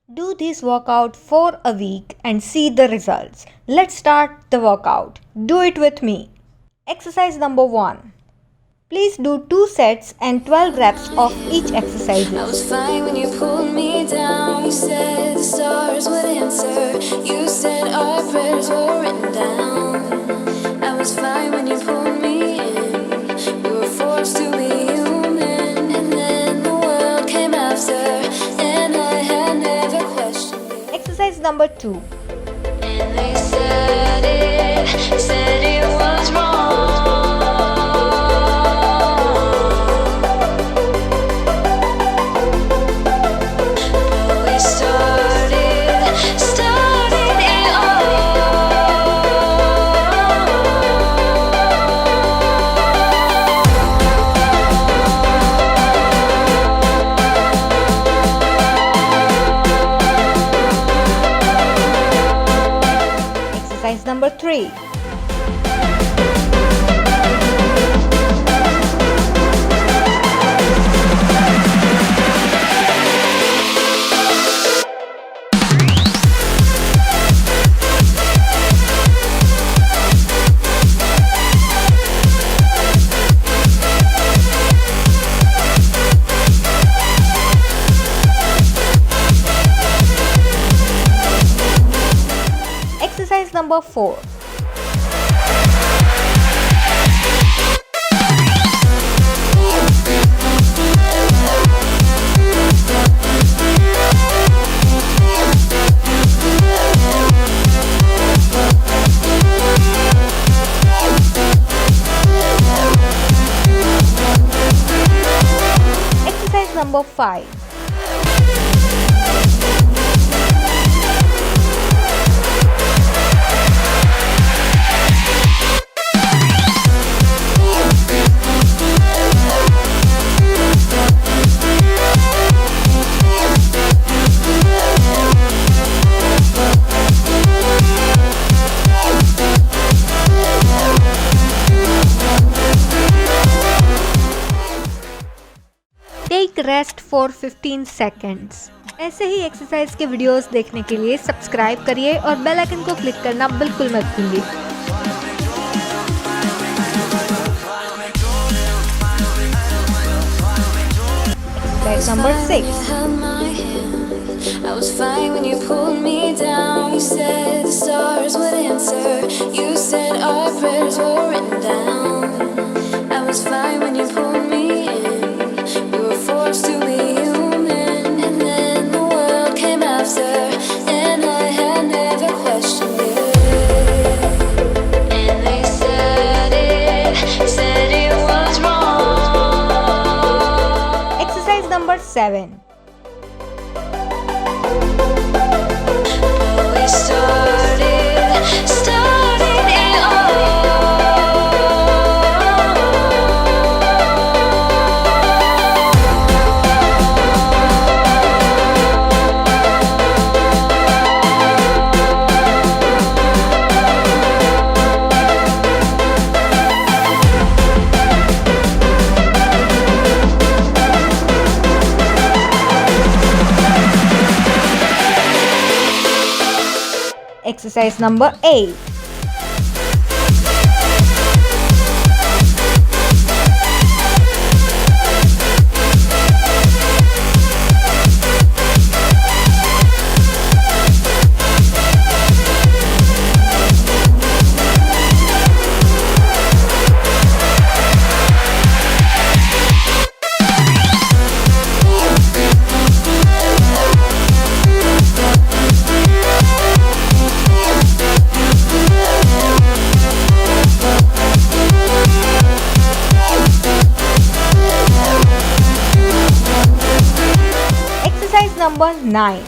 Do this workout for a week and see the results. Let's start the workout. Do it with me. Exercise number 1. Please do 2 sets and 12 reps of each exercise. I was fine when you pulled me down. You said the stars would answer. You said our prayers were written down. I was fine when you pulled me in. We were forced to be human, and then the world came after, and I had never questioned it. Exercise number 2. And they said it was wrong. Exercise number 3. Exercise number 4. Exercise number 5. Take rest for 15 seconds. ऐसे ही exercise के videos देखने के लिए subscribe करिए और bell icon को click करना बिल्कुल मत भूलिए। Exercise number 6. I was fine when you pulled me down. You said the stars would answer. You said our prayers were written down. I was fine when you pulled me in. We were forced to be human, and then the world came after, and I had never questioned it. And they said it was wrong. Exercise number 7. We started it all. Exercise number 8. Number 9.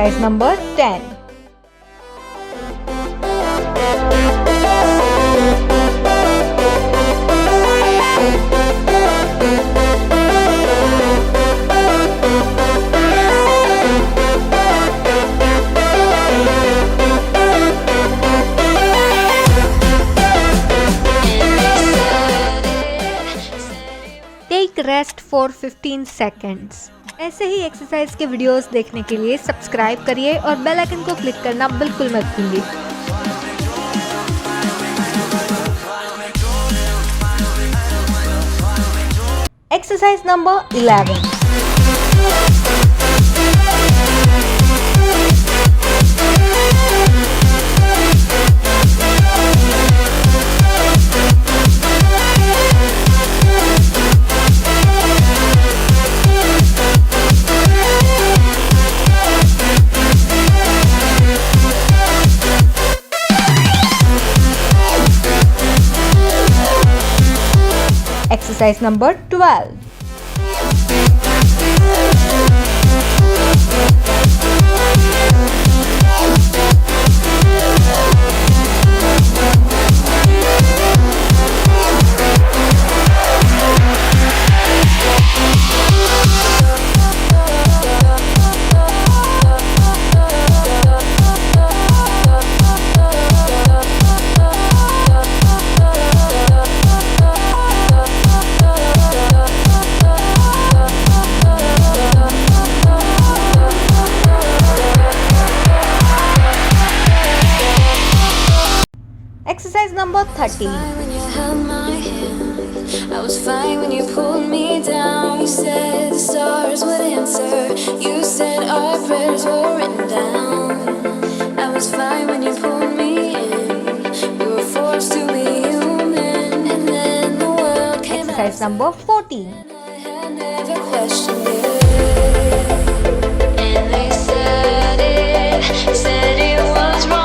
Exercise number 10. Take rest for 15 seconds. ऐसे ही exercise के videos देखने के लिए subscribe करिए और bell icon को click करना बिल्कुल मत भूलिए। Exercise number 11. Exercise number 12. Exercise number 13. When you held my hand, I was fine when you pulled me down. You said the stars would answer. You said our prayers were written down. I was fine when you pulled me in. We were forced to be human, and then the world came. Exercise number 14. I had never questioned it, and they said it was wrong.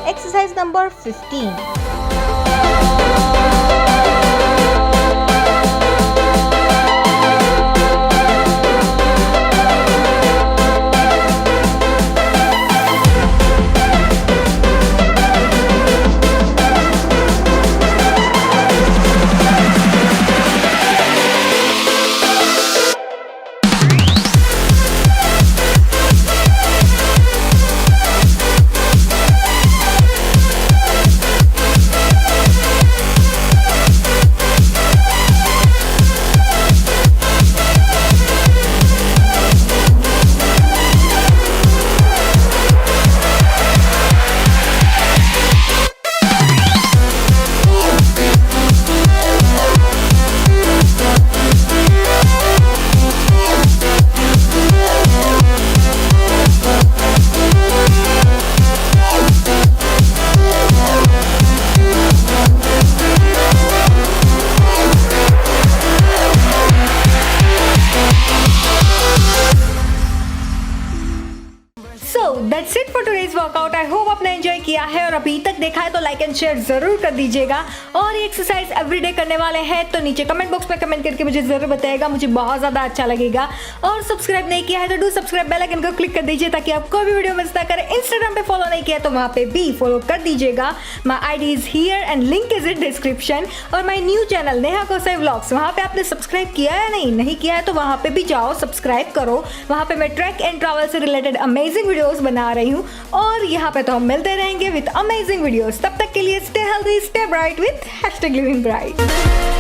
Exercise number 15. That's it for today's workout. I hope आपने enjoy किया है और अभी तक देखा है तो like and share जरूर कर दीजिएगा। और ये एक्सरसाइज एवरीडे करने वाले हैं तो नीचे कमेंट बॉक्स में कमेंट करके मुझे जरूर बताइएगा, मुझे बहुत ज़्यादा अच्छा लगेगा। और सब्सक्राइब नहीं किया है तो डू सब्सक्राइब, बेल आइकन को क्लिक कर दीजिए ताकि आप कोई भी वीडियो मिस ना करें। इंस्टाग्राम पे फॉलो नहीं किया तो वहाँ पे भी फॉलो कर दीजिएगा। My ID is here and link is in description. और my new channel Neha Kosai vlogs, वहाँ पे आपने सब्सक्राइब किया है या नहीं किया है तो वहाँ पे भी जाओ, सब्सक्राइब करो। वहाँ पे मैं ट्रैक एंड ट्रैवल से रिलेटेड अमेजिंग वीडियोस बना रही हूँ और यहाँ पे तो हम मिलते रहेंगे विद अमेजिंग वीडियोस। तब तक के लिए stay healthy, stay bright with #livingbright।